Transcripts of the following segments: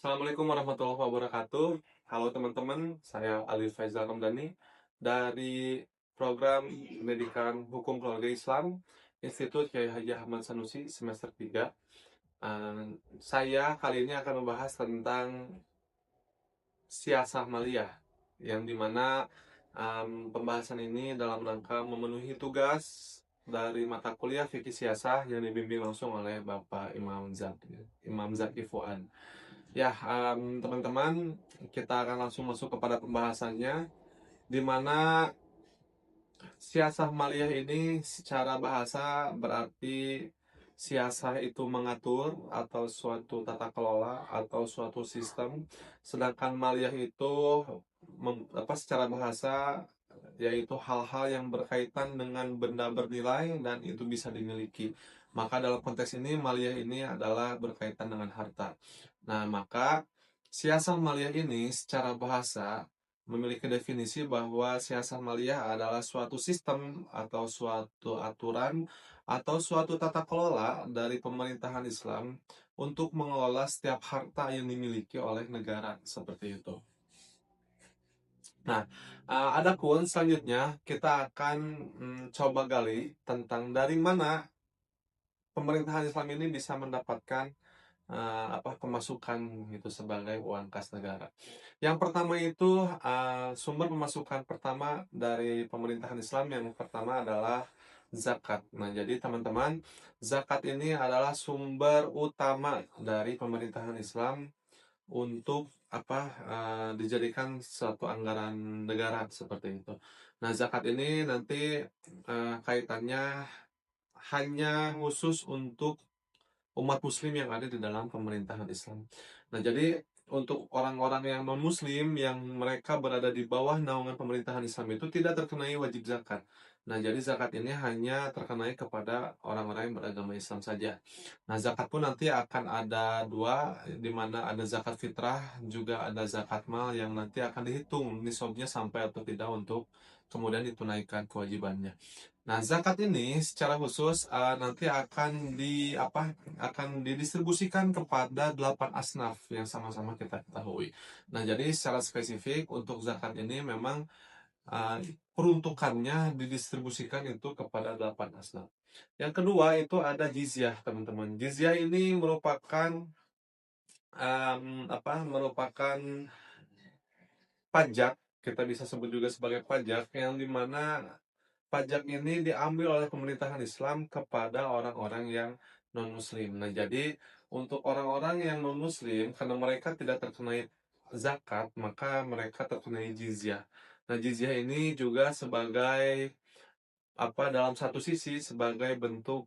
Assalamualaikum warahmatullahi wabarakatuh. Halo teman-teman, saya Ali Faizal Ramdhani dari program Pendidikan Hukum Keluarga Islam Institut Kiai Haji Ahmad Sanusi semester 3. Saya kali ini akan membahas tentang siasah maliyah, yang dimana pembahasan ini dalam rangka memenuhi tugas dari mata kuliah fikih siasah yang dibimbing langsung oleh Bapak Imam Zaki Fuad. Ya, teman-teman, kita akan langsung masuk kepada pembahasannya, di mana siasah maliyah ini secara bahasa berarti siasah itu mengatur atau suatu tata kelola atau suatu sistem, sedangkan maliyah itu secara bahasa yaitu hal-hal yang berkaitan dengan benda bernilai dan itu bisa dimiliki. Maka dalam konteks ini maliyah ini adalah berkaitan dengan harta. Nah, maka siasah maliyah ini secara bahasa memiliki definisi bahwa siasah maliyah adalah suatu sistem atau suatu aturan atau suatu tata kelola dari pemerintahan Islam untuk mengelola setiap harta yang dimiliki oleh negara, seperti itu. Nah, adapun selanjutnya kita akan coba gali tentang dari mana pemerintahan Islam ini bisa mendapatkan pemasukan gitu sebagai uang kas negara. Yang pertama itu sumber pemasukan pertama dari pemerintahan Islam yang pertama adalah zakat. Nah, jadi teman-teman, zakat ini adalah sumber utama dari pemerintahan Islam untuk dijadikan suatu anggaran negara seperti itu. Nah, zakat ini nanti kaitannya hanya khusus untuk umat muslim yang ada di dalam pemerintahan Islam. Nah, jadi untuk orang-orang yang non-muslim yang mereka berada di bawah naungan pemerintahan Islam itu tidak terkenai wajib zakat. Nah, jadi zakat ini hanya terkenai kepada orang-orang yang beragama Islam saja. Nah, zakat pun nanti akan ada dua, di mana ada zakat fitrah, juga ada zakat mal yang nanti akan dihitung nisabnya sampai atau tidak untuk kemudian ditunaikan kewajibannya. Nah, zakat ini secara khusus nanti akan didistribusikan kepada 8 asnaf yang sama-sama kita ketahui. Nah, jadi secara spesifik untuk zakat ini memang uh, peruntukannya didistribusikan itu kepada 8 asnaf. Yang kedua itu ada jizyah, teman-teman. Jizyah ini merupakan pajak, kita bisa sebut juga sebagai pajak, yang dimana pajak ini diambil oleh pemerintahan Islam kepada orang-orang yang non-muslim. Nah, jadi untuk orang-orang yang non-muslim, karena mereka tidak terkena zakat, maka mereka terkena jizyah. Nah, jizyah ini juga sebagai dalam satu sisi sebagai bentuk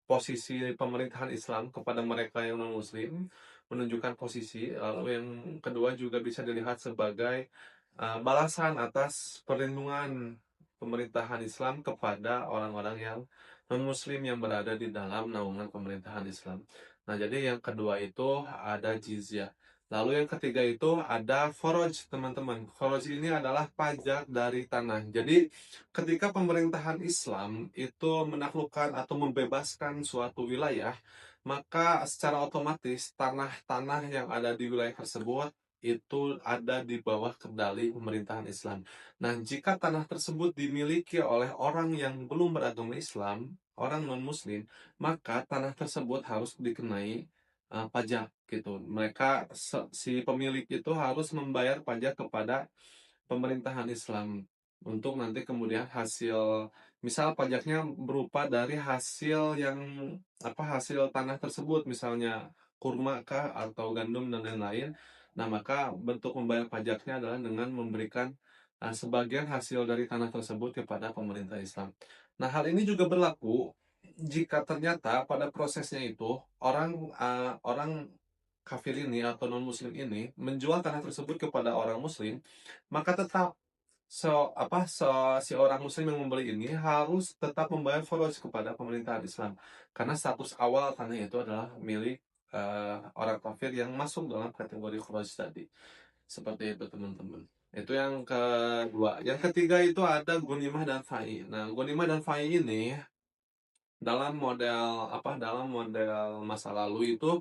posisi pemerintahan Islam kepada mereka yang non-muslim, menunjukkan posisi. Lalu yang kedua juga bisa dilihat sebagai balasan atas perlindungan pemerintahan Islam kepada orang-orang yang non-muslim yang berada di dalam naungan pemerintahan Islam. Nah, jadi yang kedua itu ada jizyah. Lalu yang ketiga itu ada foroj, teman-teman. Foroj ini adalah pajak dari tanah. Jadi ketika pemerintahan Islam itu menaklukkan atau membebaskan suatu wilayah, maka secara otomatis tanah-tanah yang ada di wilayah tersebut itu ada di bawah kendali pemerintahan Islam. Nah, jika tanah tersebut dimiliki oleh orang yang belum beragama Islam, orang non-Muslim, maka tanah tersebut harus dikenai pajak gitu. Si pemilik itu harus membayar pajak kepada pemerintahan Islam untuk nanti kemudian misal pajaknya berupa dari hasil hasil tanah tersebut, misalnya kurma kah atau gandum dan lain-lain. Nah, maka bentuk membayar pajaknya adalah dengan memberikan sebagian hasil dari tanah tersebut kepada pemerintah Islam. Nah, hal ini juga berlaku jika ternyata pada prosesnya itu orang kafir ini atau non muslim ini menjual tanah tersebut kepada orang muslim, maka tetap si orang muslim yang membeli ini harus tetap membayar foroj kepada pemerintahan Islam, karena status awal tanah itu adalah milik orang kafir yang masuk dalam kategori foroj tadi. Seperti itu, teman-teman. Itu yang kedua. Yang ketiga itu ada gonimah dan fai. Nah, gonimah dan fai ini dalam model masa lalu itu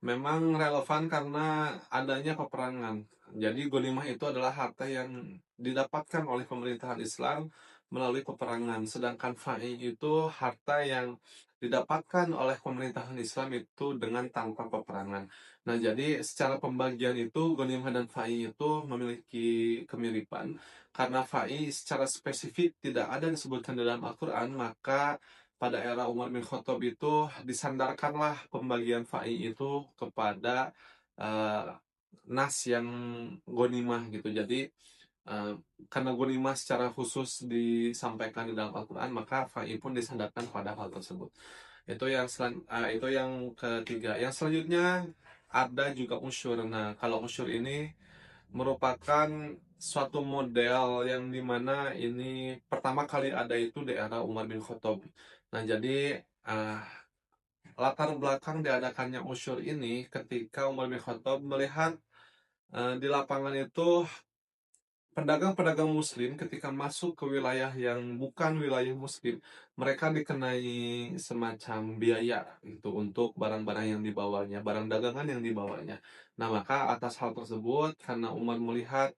memang relevan karena adanya peperangan. Jadi ghanimah itu adalah harta yang didapatkan oleh pemerintahan Islam melalui peperangan. Sedangkan fai itu harta yang didapatkan oleh pemerintahan Islam itu dengan tanpa peperangan. Nah, jadi secara pembagian itu ghanimah dan fai itu memiliki kemiripan karena fai secara spesifik tidak ada disebutkan dalam Al-Quran, maka pada era Umar bin Khattab itu disandarkanlah pembagian fai itu kepada eh, nas yang ghanimah gitu. Jadi eh, karena ghanimah secara khusus disampaikan di dalam Al-Quran, maka fai pun disandarkan pada hal tersebut. Itu yang ketiga. Yang selanjutnya ada juga usyur. Nah, kalau usyur ini merupakan suatu model yang dimana ini pertama kali ada itu di era Umar bin Khattab. Nah, jadi latar belakang diadakannya usyur ini ketika Umar bin Khattab melihat di lapangan itu pedagang-pedagang muslim ketika masuk ke wilayah yang bukan wilayah muslim, mereka dikenai semacam biaya itu untuk barang-barang yang dibawanya, barang dagangan yang dibawanya. Nah, maka atas hal tersebut, karena Umar melihat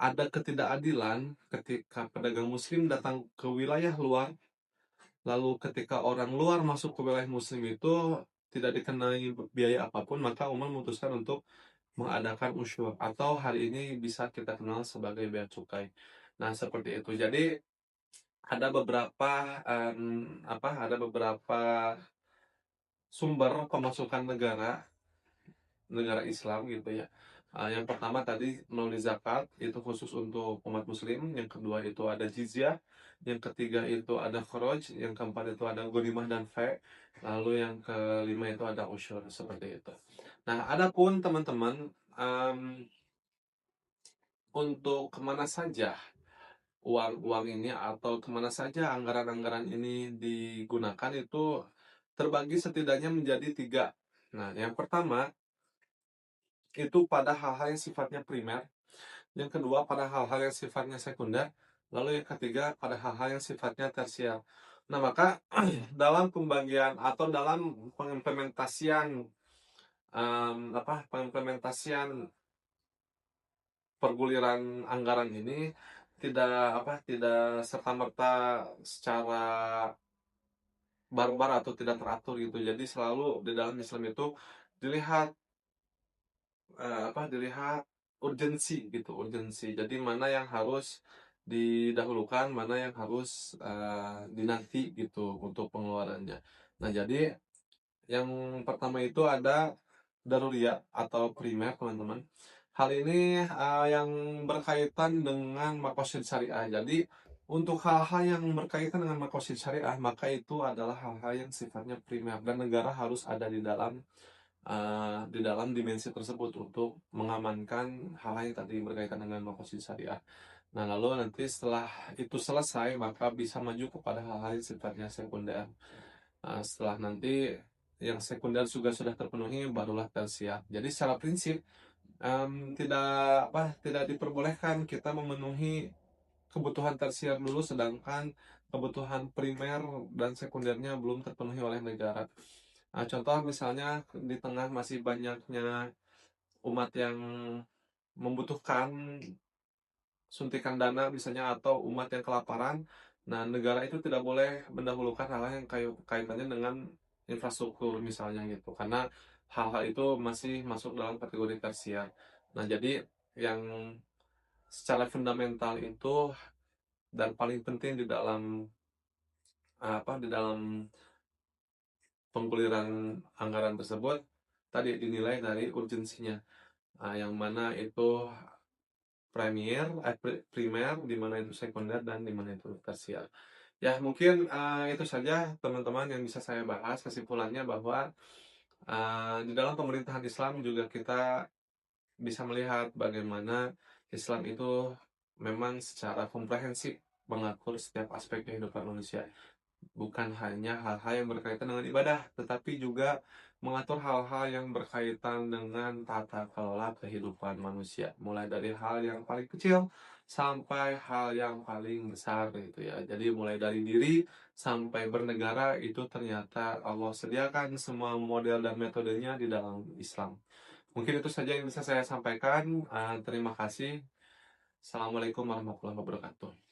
ada ketidakadilan ketika pedagang muslim datang ke wilayah luar, lalu ketika orang luar masuk ke wilayah muslim itu tidak dikenai biaya apapun, maka Umar memutuskan untuk mengadakan usyur atau hari ini bisa kita kenal sebagai bea cukai. Nah, seperti itu. Jadi ada beberapa sumber pemasukan negara negara Islam gitu ya. Yang pertama tadi melalui zakat, itu khusus untuk umat muslim. Yang kedua itu ada jizyah. Yang ketiga itu ada kharaj. Yang keempat itu ada ghanimah dan fe. Lalu yang kelima itu ada usyur, seperti itu. Nah, adapun teman-teman, untuk kemana saja uang-uang ini atau kemana saja anggaran-anggaran ini digunakan itu terbagi setidaknya menjadi tiga. Nah, yang pertama itu pada hal-hal yang sifatnya primer, yang kedua pada hal-hal yang sifatnya sekunder, lalu yang ketiga pada hal-hal yang sifatnya tersier. Nah, maka dalam pembagian atau dalam pengimplementasian perguliran anggaran ini tidak serta merta secara barbar atau tidak teratur gitu. Jadi selalu di dalam Islam itu dilihat dilihat urgensi gitu, urgensi. Jadi mana yang harus didahulukan, mana yang harus dinanti gitu untuk pengeluarannya. Nah, jadi yang pertama itu ada daruriyat atau primer, teman-teman. Hal ini yang berkaitan dengan makosid syariah. Jadi untuk hal-hal yang berkaitan dengan makosid syariah, maka itu adalah hal-hal yang sifatnya primer dan negara harus ada di dalam dimensi tersebut untuk mengamankan hal-hal yang tadi berkaitan dengan makosid syariah. Nah, lalu nanti setelah itu selesai, maka bisa maju kepada hal-hal yang sifatnya sekunder. Setelah nanti yang sekunder juga sudah terpenuhi, barulah tersier. Jadi secara prinsip tidak diperbolehkan kita memenuhi kebutuhan tersier dulu, sedangkan kebutuhan primer dan sekundernya belum terpenuhi oleh negara. Contoh misalnya di tengah masih banyaknya umat yang membutuhkan suntikan dana misalnya atau umat yang kelaparan, nah negara itu tidak boleh mendahulukan hal-hal yang kaitannya dengan infrastruktur misalnya gitu, karena hal-hal itu masih masuk dalam kategori tersier. Nah, jadi yang secara fundamental itu dan paling penting di dalam di dalam pengguliran anggaran tersebut tadi dinilai dari urgensinya. Yang mana itu primer, di mana itu sekunder, dan di mana itu tersier. Ya, mungkin itu saja teman-teman yang bisa saya bahas. Kesimpulannya bahwa di dalam pemerintahan Islam juga kita bisa melihat bagaimana Islam itu memang secara komprehensif mengatur setiap aspek kehidupan manusia. bukan hanya hal-hal yang berkaitan dengan ibadah, tetapi juga mengatur hal-hal yang berkaitan dengan tata kelola kehidupan manusia, mulai dari hal yang paling kecil sampai hal yang paling besar gitu ya. Jadi mulai dari diri sampai bernegara itu ternyata Allah sediakan semua model dan metodenya di dalam Islam. Mungkin itu saja yang bisa saya sampaikan. Terima kasih. Assalamualaikum warahmatullahi wabarakatuh.